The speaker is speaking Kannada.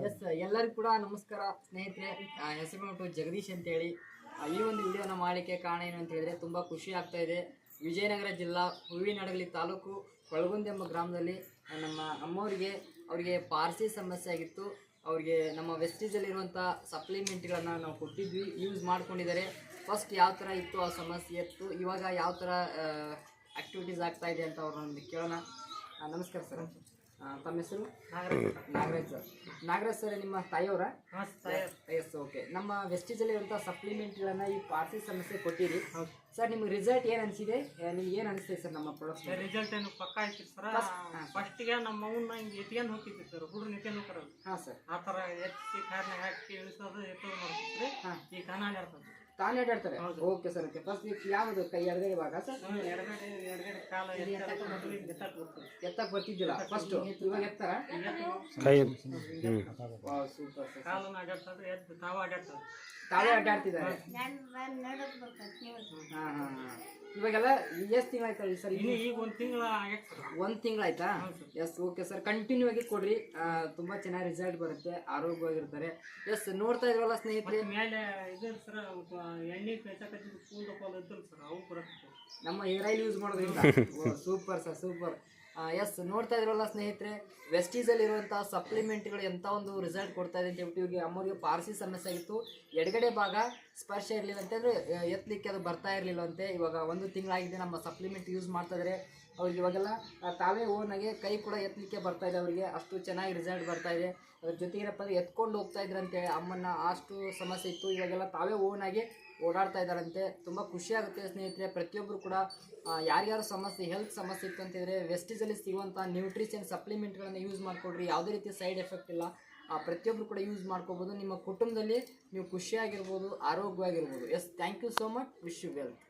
ಎಸ್ ಎಲ್ಲರಿಗೂ ಕೂಡ ನಮಸ್ಕಾರ ಸ್ನೇಹಿತರೆ. ಹೆಸರು ಜಗದೀಶ್ ಅಂತೇಳಿ. ಈ ಒಂದು ವಿಡಿಯೋನ ಮಾಡಲಿಕ್ಕೆ ಕಾರಣ ಏನು ಅಂತ ಹೇಳಿದ್ರೆ ತುಂಬ ಖುಷಿ ಆಗ್ತಾ ಇದೆ. ವಿಜಯನಗರ ಜಿಲ್ಲಾ ಹೂವಿನಡಗಲಿ ತಾಲೂಕು ಕೊಳಗುಂದಿ ಎಂಬ ಗ್ರಾಮದಲ್ಲಿ ನಮ್ಮ ಅವರಿಗೆ ಪಾರ್ಸಿ ಸಮಸ್ಯೆ ಆಗಿತ್ತು. ಅವರಿಗೆ ನಮ್ಮ ವೆಸ್ಟೀಜಲ್ಲಿರುವಂಥ ಸಪ್ಲಿಮೆಂಟ್ಗಳನ್ನು ನಾವು ಕೊಟ್ಟಿದ್ವಿ, ಯೂಸ್ ಮಾಡ್ಕೊಂಡಿದ್ದಾರೆ. ಫಸ್ಟ್ ಯಾವ ಥರ ಇತ್ತು ಆ ಸಮಸ್ಯೆ ಇತ್ತು, ಇವಾಗ ಯಾವ ಥರ ಆ್ಯಕ್ಟಿವಿಟೀಸ್ ಆಗ್ತಾ ಇದೆ ಅಂತ ಅವ್ರನ್ನ ಕೇಳೋಣ. ನಮಸ್ಕಾರ ಸರ್, ತಮ್ಮ ಹೆಸರು? ನಾಗರಾಜ್ ಸರ್. ನಾಗರಾಜ್ ಸರ್ ನಿಮ್ಮ ತಾಯಿಯವರ? S, okay. ನಮ್ಮ ವೆಸ್ಟೀಜಲ್ಲಿ ಇರುವಂಥ ಸಪ್ಲಿಮೆಂಟ್ಗಳನ್ನು ಈ ಪಾರ್ಸಿ ಸಮಸ್ಯೆ ಕೊಟ್ಟಿರಿ ಸರ್. ನಿಮ್ಗೆ ರಿಸಲ್ಟ್ ಏನು ಅನಿಸಿದೆ? ನಿಮ್ಗೆ ಏನು ಅನಿಸ್ತದೆ ಸರ್ ನಮ್ಮ ಪ್ರಾಡಕ್ಟ್? ರಿಸಲ್ಟ್ ಏನು ಪಕ್ಕ ಐತಿ ಸರ್. ಫಸ್ಟಿಗೆ ನಮ್ಮ ಅವ್ನ ಹಿಂಗೆ ಎತ್ಕೊಂಡು ಹೋಗ್ತಿದ್ವಿ ಸರ್, ಹುಡುಗರು ನಿತ್ಕೊಂಡು ಹೋಗ್ತಾರೆ. ಹಾಂ ಸರ್, ಆ ಥರ ಎತ್ತಿ ಕಾರ್ನಾಗ ಹಾಕಿ ಇಳಿಸೋದು ಎತ್ತೋದು ಮಾಡ್ತಿದ್ರಿ. ಈಗ ಕಾನಾಡಿ ಆಡ್ತದೆ, ತಾನೇ ಆಟಾಡ್ತಾರೆ. Okay sir, okay. ಫಸ್ಟ್ ಯಾವುದು ಕೈ ಎಡಗಡೆ ಭಾಗ ಸರ್? ಎಡಗಡೆ ಕಾಲ ಎತ್ತಕ್ಕೆ ಬರ್ತಿದ್ದಿಲ್ಲ ಫಸ್ಟ್, ಇವಾಗ ಎತ್ತಾರ? Super sir. ಕಾಲನ್ನ ಆಡಾಡ್ತದೆ, ಎದ್ದು ತಾವು ಆಡಾಡ್ತದೆ, ತಾವೇ ಆಟಾಡ್ತಿದ್ದಾರೆ. ಇವಾಗೆಲ್ಲ ಎಷ್ಟು ತಿಂಗಳಾಯ್ತಾ ಸರ್? ಈಗ ಒಂದು ತಿಂಗಳ ಆಗೈತೆ ಸರ್. ಒಂದು ತಿಂಗಳಾಯ್ತಾ? Yes, okay sir. ಕಂಟಿನ್ಯೂ ಆಗಿ ಕೊಡ್ರಿ, ತುಂಬ ಚೆನ್ನಾಗಿ ರಿಸಲ್ಟ್ ಬರುತ್ತೆ, ಆರೋಗ್ಯವಾಗಿರ್ತಾರೆ. ಎಸ್, ನೋಡ್ತಾ ಇದ್ರಲ್ಲ ಸ್ನೇಹಿತರೆ, ಮೇಲೆ ಇದು ಸರ್ ಎಣ್ಣೆ ಕಚ್ಚಿದ್ದು ಕೂಲ್ ಇದ್ದಲ್ಲ ಸರ್, ಅವು ಬರುತ್ತೆ ನಮ್ಮ ಹೇರ್ ಆಯಿಲ್ ಯೂಸ್ ಮಾಡೋದ್ರಿಂದ. Super sir, super. ಎಸ್, ನೋಡ್ತಾ ಇದ್ರಲ್ಲ ಸ್ನೇಹಿತರೆ, ವೆಸ್ಟೀಸಲ್ಲಿರುವಂಥ ಸಪ್ಲಿಮೆಂಟ್ಗಳು ಎಂಥ ಒಂದು ರಿಸಲ್ಟ್ ಕೊಡ್ತಾ ಇದೆ ಅಂತ ಹೇಳ್ಬಿಟ್ಟು ಇವಾಗ ಅಮ್ಮವ್ರಿಗೆ ಪಾರ್ಸಿ ಸಮಸ್ಯೆ ಆಗಿತ್ತು. ಎಡಗಡೆ ಭಾಗ ಸ್ಪರ್ಶ ಇರಲಿಲ್ಲ ಅಂತಂದರೆ ಎತ್ತಲಿಕ್ಕೆ ಅದು ಬರ್ತಾ ಇರಲಿಲ್ಲ ಅಂತೆ. ಇವಾಗ ಒಂದು ತಿಂಗಳಾಗಿದೆ ನಮ್ಮ ಸಪ್ಲಿಮೆಂಟ್ ಯೂಸ್ ಮಾಡ್ತಾ ಇದ್ದಾರೆ. ಅವ್ರಿಗೆ ಇವಾಗೆಲ್ಲ ತಾವೇ ಓನಾಗೆ ಕೈ ಕೂಡ ಎತ್ತಲಿಕ್ಕೆ ಬರ್ತಾ ಇದೆ. ಅವರಿಗೆ ಅಷ್ಟು ಚೆನ್ನಾಗಿ ರಿಸಲ್ಟ್ ಬರ್ತಾ ಇದೆ. ಅದ್ರ ಜೊತೆಗೆ ಏನಪ್ಪ ಅಂದರೆ ಎತ್ಕೊಂಡು ಹೋಗ್ತಾ ಇದ್ರು ಅಂತೇಳಿ ಅಮ್ಮನ ಅಷ್ಟು ಸಮಸ್ಯೆ ಇತ್ತು. ಇವಾಗೆಲ್ಲ ತಾವೇ ಓನಾಗಿ ಓಡಾಡ್ತಾ ಇದ್ದಾರಂತೆ. ತುಂಬ ಖುಷಿ ಆಗುತ್ತೆ ಸ್ನೇಹಿತರೆ. ಪ್ರತಿಯೊಬ್ಬರು ಕೂಡ ಯಾರ್ಯಾರು ಸಮಸ್ಯೆ ಹೆಲ್ತ್ ಸಮಸ್ಯೆ ಇತ್ತು ಅಂತಿದ್ರೆ ವೆಸ್ಟೀಜಲ್ಲಿ ಸಿಗುವಂಥ ನ್ಯೂಟ್ರಿಷನ್ ಸಪ್ಲಿಮೆಂಟ್ಗಳನ್ನು ಯೂಸ್ ಮಾಡಿಕೊಡ್ರಿ. ಯಾವುದೇ ರೀತಿ ಸೈಡ್ ಎಫೆಕ್ಟ್ ಇಲ್ಲ. ಪ್ರತಿಯೊಬ್ಬರು ಕೂಡ ಯೂಸ್ ಮಾಡ್ಕೋಬೋದು. ನಿಮ್ಮ ಕುಟುಂಬದಲ್ಲಿ ನೀವು ಖುಷಿಯಾಗಿರ್ಬೋದು, ಆರೋಗ್ಯವಾಗಿರ್ಬೋದು. Yes, thank you so much. Wish you wealth.